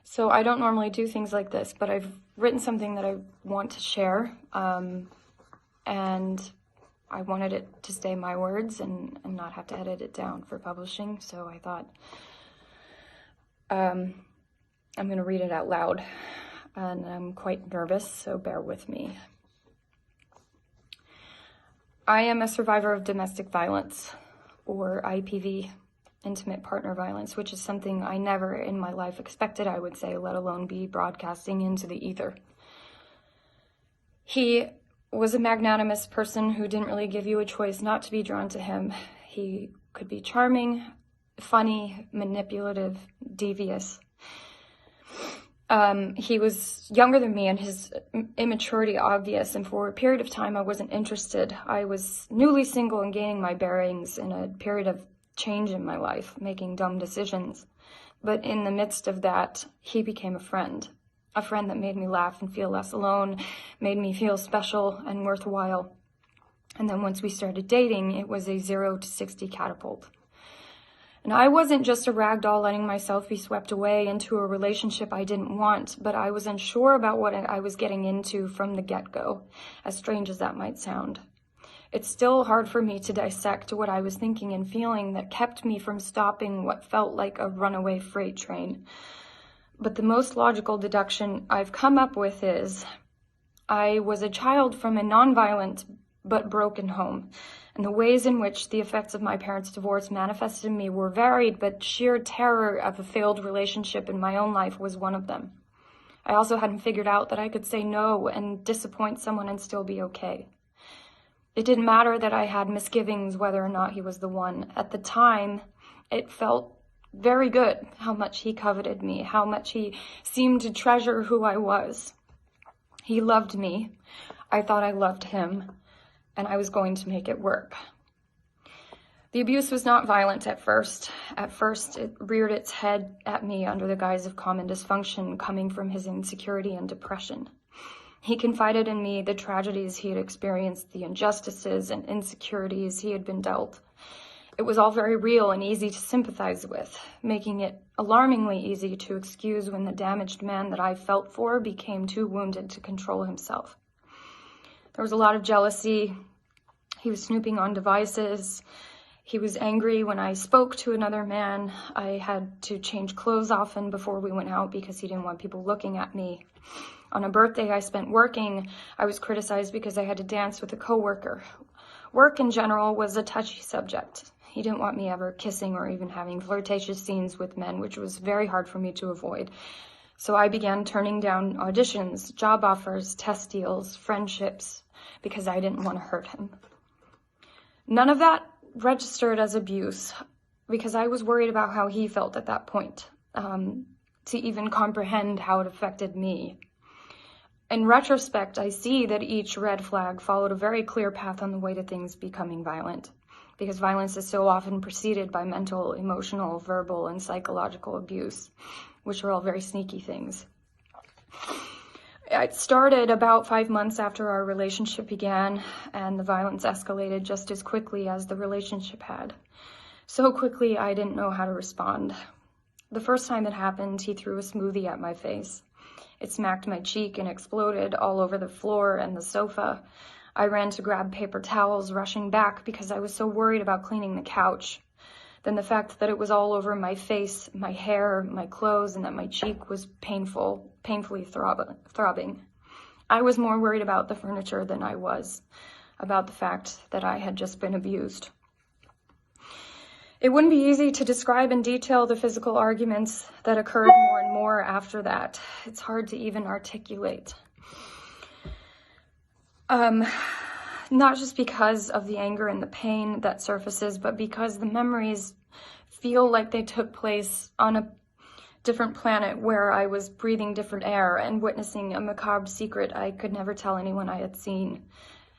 So I don't normally do things like this, but I've written something that I want to share, and I wanted it to stay my words and not have to edit it down for publishing, so I thought I'm going to read it out loud, and I'm quite nervous, so bear with me. I am a survivor of domestic violence, or IPV, intimate partner violence, which is something I never in my life expected I would say, let alone be broadcasting into the ether. He was a magnanimous person who didn't really give you a choice not to be drawn to him. He could be charming, funny, manipulative, devious. He was younger than me and his immaturity obvious, and for a period of time I wasn't interested. I was newly single and gaining my bearings in a period of change in my life, making dumb decisions. But in the midst of that, he became a friend that made me laugh and feel less alone, made me feel special and worthwhile. And then once we started dating, it was a 0 to 60 catapult. And I wasn't just a ragdoll letting myself be swept away into a relationship I didn't want, but I was unsure about what I was getting into from the get-go, as strange as that might sound. It's still hard for me to dissect what I was thinking and feeling that kept me from stopping what felt like a runaway freight train. But the most logical deduction I've come up with is I was a child from a nonviolent but broken home, and the ways in which the effects of my parents' divorce manifested in me were varied, but sheer terror of a failed relationship in my own life was one of them. I also hadn't figured out that I could say no and disappoint someone and still be okay. It didn't matter that I had misgivings whether or not he was the one. At the time, it felt very good how much he coveted me, how much he seemed to treasure who I was. He loved me. I thought I loved him, and I was going to make it work. The abuse was not violent at first. At first, it reared its head at me under the guise of common dysfunction coming from his insecurity and depression. He confided in me the tragedies he had experienced, the injustices and insecurities he had been dealt. It was all very real and easy to sympathize with, making it alarmingly easy to excuse when the damaged man that I felt for became too wounded to control himself. There was a lot of jealousy. He was snooping on devices. He was angry when I spoke to another man. I had to change clothes often before we went out because he didn't want people looking at me. On a birthday I spent working, I was criticized because I had to dance with a coworker. Work in general was a touchy subject. He didn't want me ever kissing or even having flirtatious scenes with men, which was very hard for me to avoid. So I began turning down auditions, job offers, test deals, friendships, because I didn't want to hurt him. None of that registered as abuse because I was worried about how he felt at that point, to even comprehend how it affected me. In retrospect, I see that each red flag followed a very clear path on the way to things becoming violent, because violence is so often preceded by mental, emotional, verbal, and psychological abuse, which are all very sneaky things. It started about 5 months after our relationship began, and the violence escalated just as quickly as the relationship had. So quickly, I didn't know how to respond. The first time it happened, he threw a smoothie at my face. It smacked my cheek and exploded all over the floor and the sofa. I ran to grab paper towels, rushing back because I was so worried about cleaning the couch. Then the fact that it was all over my face, my hair, my clothes, and that my cheek was painfully throbbing. I was more worried about the furniture than I was about the fact that I had just been abused. It wouldn't be easy to describe in detail the physical arguments that occurred more and more after that. It's hard to even articulate. Not just because of the anger and the pain that surfaces, but because the memories feel like they took place on a different planet where I was breathing different air and witnessing a macabre secret I could never tell anyone I had seen.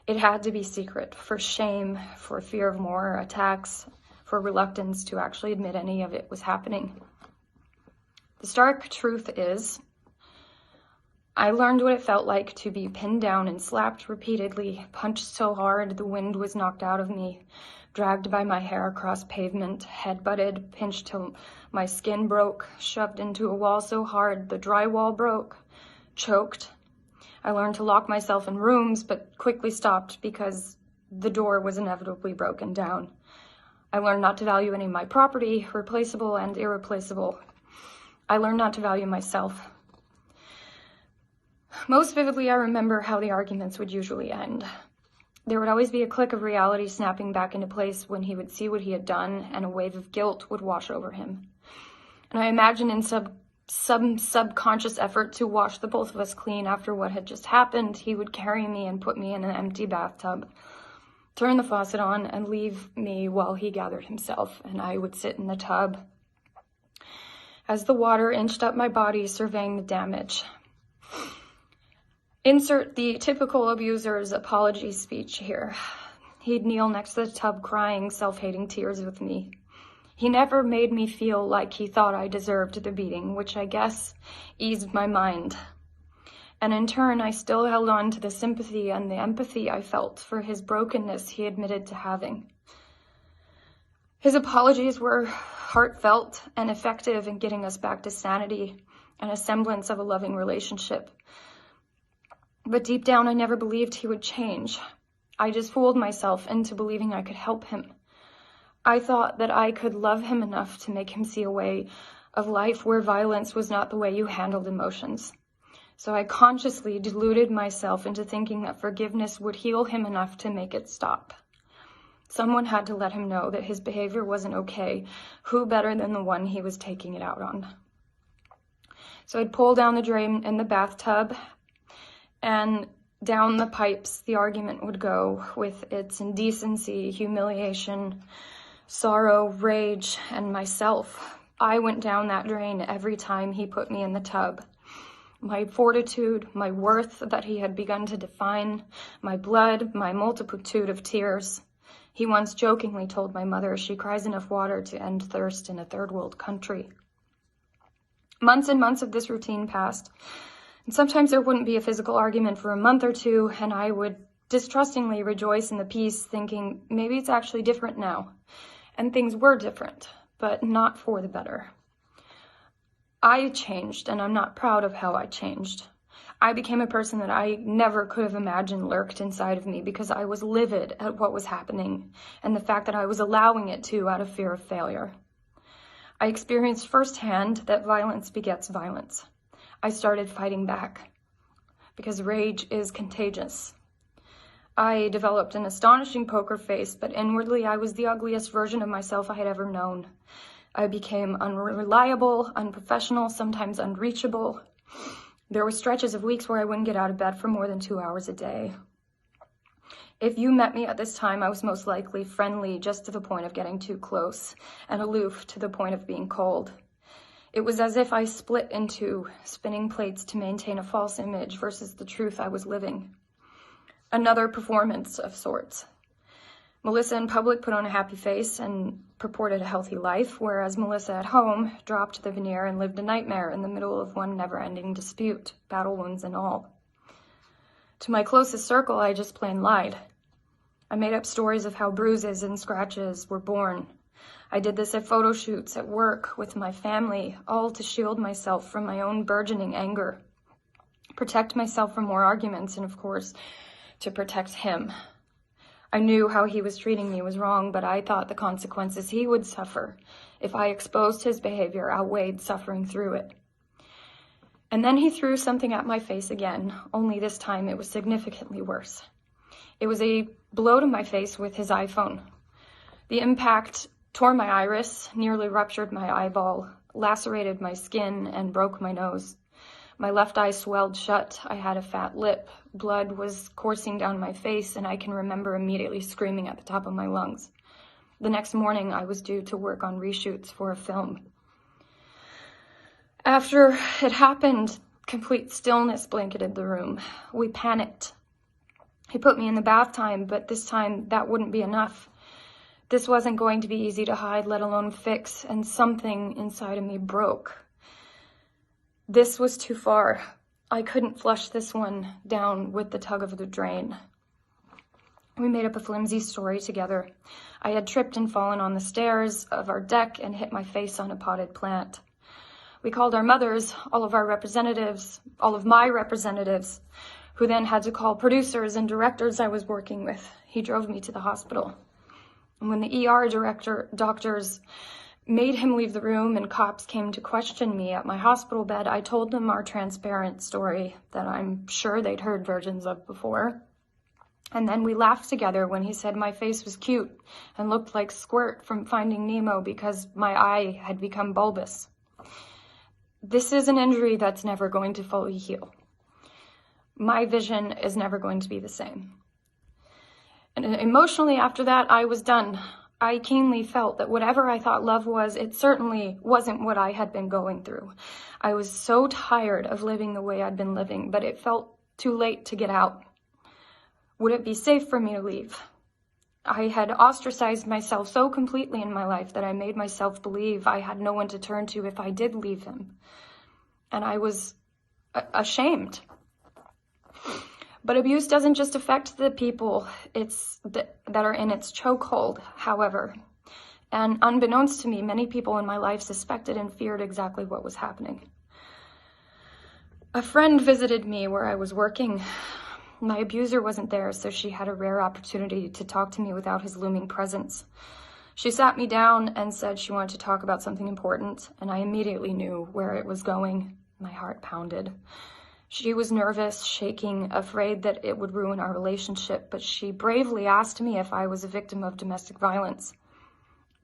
It had to be secret, for shame, for fear of more attacks, for reluctance to actually admit any of it was happening. The stark truth is, I learned what it felt like to be pinned down and slapped repeatedly, punched so hard the wind was knocked out of me, dragged by my hair across pavement, head-butted, pinched till my skin broke, shoved into a wall so hard the drywall broke, choked. I learned to lock myself in rooms, but quickly stopped because the door was inevitably broken down. I learned not to value any of my property, replaceable and irreplaceable. I learned not to value myself. Most vividly, I remember how the arguments would usually end. There would always be a click of reality snapping back into place when he would see what he had done, and a wave of guilt would wash over him. And I imagine in some subconscious effort to wash the both of us clean after what had just happened, he would carry me and put me in an empty bathtub, turn the faucet on, and leave me while he gathered himself, and I would sit in the tub as the water inched up my body, surveying the damage. Insert the typical abuser's apology speech here. He'd kneel next to the tub crying self-hating tears with me. He never made me feel like he thought I deserved the beating, which I guess eased my mind. And in turn, I still held on to the sympathy and the empathy I felt for his brokenness he admitted to having. His apologies were heartfelt and effective in getting us back to sanity and a semblance of a loving relationship. But deep down, I never believed he would change. I just fooled myself into believing I could help him. I thought that I could love him enough to make him see a way of life where violence was not the way you handled emotions. So I consciously deluded myself into thinking that forgiveness would heal him enough to make it stop. Someone had to let him know that his behavior wasn't okay. Who better than the one he was taking it out on? So I'd pull down the drain in the bathtub, and down the pipes the argument would go with its indecency, humiliation, sorrow, rage, and myself. I went down that drain every time he put me in the tub. My fortitude, my worth that he had begun to define, my blood, my multitude of tears. He once jokingly told my mother she cries enough water to end thirst in a third world country. Months and months of this routine passed. And sometimes there wouldn't be a physical argument for a month or two, and I would distrustingly rejoice in the peace, thinking maybe it's actually different now. And things were different, but not for the better. I changed, and I'm not proud of how I changed. I became a person that I never could have imagined lurked inside of me because I was livid at what was happening and the fact that I was allowing it to out of fear of failure. I experienced firsthand that violence begets violence. I started fighting back because rage is contagious. I developed an astonishing poker face, but inwardly I was the ugliest version of myself I had ever known. I became unreliable, unprofessional, sometimes unreachable. There were stretches of weeks where I wouldn't get out of bed for more than 2 hours a day. If you met me at this time, I was most likely friendly just to the point of getting too close, and aloof to the point of being cold. It was as if I split into spinning plates to maintain a false image versus the truth I was living. Another performance of sorts. Melissa in public put on a happy face and purported a healthy life, whereas Melissa at home dropped the veneer and lived a nightmare in the middle of one never-ending dispute, battle wounds and all. To my closest circle, I just plain lied. I made up stories of how bruises and scratches were born. I did this at photo shoots, at work, with my family, all to shield myself from my own burgeoning anger, protect myself from more arguments, and of course, to protect him. I knew how he was treating me was wrong, but I thought the consequences he would suffer if I exposed his behavior outweighed suffering through it. And then he threw something at my face again, only this time it was significantly worse. It was a blow to my face with his iPhone. The impact tore my iris, nearly ruptured my eyeball, lacerated my skin, and broke my nose. My left eye swelled shut. I had a fat lip. Blood was coursing down my face, and I can remember immediately screaming at the top of my lungs. The next morning, I was due to work on reshoots for a film. After it happened, complete stillness blanketed the room. We panicked. He put me in the bath time, but this time that wouldn't be enough. This wasn't going to be easy to hide, let alone fix, and something inside of me broke. This was too far. I couldn't flush this one down with the tug of the drain. We made up a flimsy story together. I had tripped and fallen on the stairs of our deck and hit my face on a potted plant. We called our mothers, all of my representatives, who then had to call producers and directors I was working with. He drove me to the hospital. And when the ER doctors made him leave the room and cops came to question me at my hospital bed, I told them our transparent story that I'm sure they'd heard versions of before. And then we laughed together when he said my face was cute and looked like Squirt from Finding Nemo because my eye had become bulbous. This is an injury that's never going to fully heal. My vision is never going to be the same. And emotionally after that, I was done. I keenly felt that whatever I thought love was, it certainly wasn't what I had been going through. I was so tired of living the way I'd been living, but it felt too late to get out. Would it be safe for me to leave? I had ostracized myself so completely in my life that I made myself believe I had no one to turn to if I did leave him. And I was ashamed. But abuse doesn't just affect the people that are in its chokehold, however. And unbeknownst to me, many people in my life suspected and feared exactly what was happening. A friend visited me where I was working. My abuser wasn't there, so she had a rare opportunity to talk to me without his looming presence. She sat me down and said she wanted to talk about something important, and I immediately knew where it was going. My heart pounded. She was nervous, shaking, afraid that it would ruin our relationship, but she bravely asked me if I was a victim of domestic violence.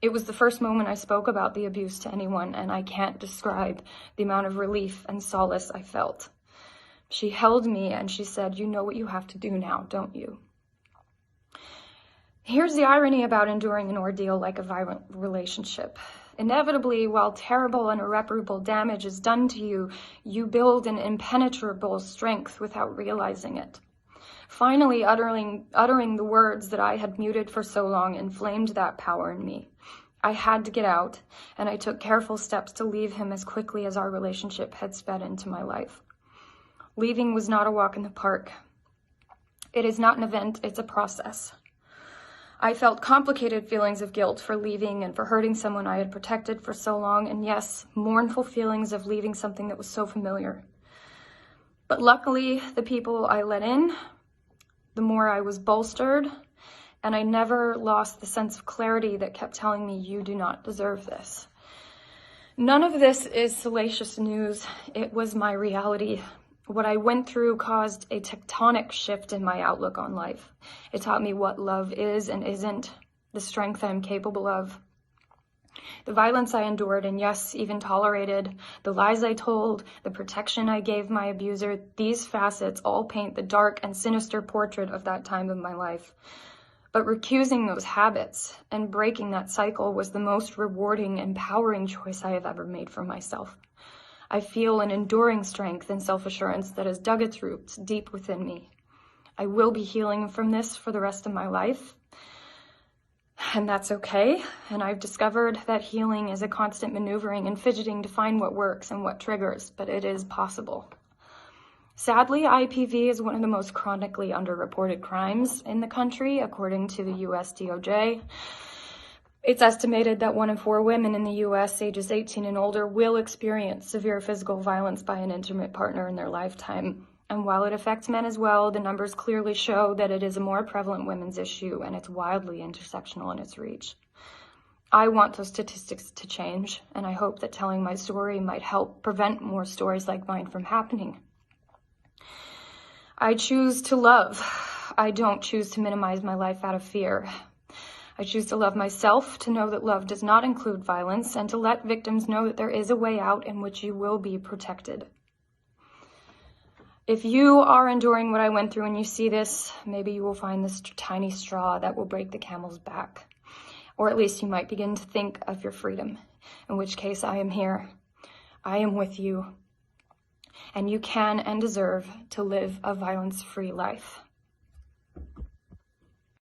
It was the first moment I spoke about the abuse to anyone, and I can't describe the amount of relief and solace I felt. She held me and she said, "You know what you have to do now, don't you?" Here's the irony about enduring an ordeal like a violent relationship. Inevitably, while terrible and irreparable damage is done to you, you build an impenetrable strength without realizing it. Finally, uttering the words that I had muted for so long inflamed that power in me. I had to get out, and I took careful steps to leave him as quickly as our relationship had sped into my life. Leaving was not a walk in the park. It is not an event, it's a process. I felt complicated feelings of guilt for leaving and for hurting someone I had protected for so long, and yes, mournful feelings of leaving something that was so familiar. But luckily, the people I let in, the more I was bolstered, and I never lost the sense of clarity that kept telling me, "You do not deserve this." None of this is salacious news. It was my reality. What I went through caused a tectonic shift in my outlook on life. It taught me what love is and isn't, the strength I'm capable of. The violence I endured and yes, even tolerated, the lies I told, the protection I gave my abuser, these facets all paint the dark and sinister portrait of that time of my life. But recusing those habits and breaking that cycle was the most rewarding, empowering choice I have ever made for myself. I feel an enduring strength and self-assurance that has dug its roots deep within me. I will be healing from this for the rest of my life, and that's okay. And I've discovered that healing is a constant maneuvering and fidgeting to find what works and what triggers, but it is possible. Sadly, IPV is one of the most chronically underreported crimes in the country, according to the US DOJ. It's estimated that 1 in 4 women in the U.S. ages 18 and older will experience severe physical violence by an intimate partner in their lifetime. And while it affects men as well, the numbers clearly show that it is a more prevalent women's issue and it's wildly intersectional in its reach. I want those statistics to change, and I hope that telling my story might help prevent more stories like mine from happening. I choose to love. I don't choose to minimize my life out of fear. I choose to love myself, to know that love does not include violence, and to let victims know that there is a way out in which you will be protected. If you are enduring what I went through and you see this, maybe you will find this tiny straw that will break the camel's back. Or at least you might begin to think of your freedom, in which case I am here. I am with you. And you can and deserve to live a violence-free life.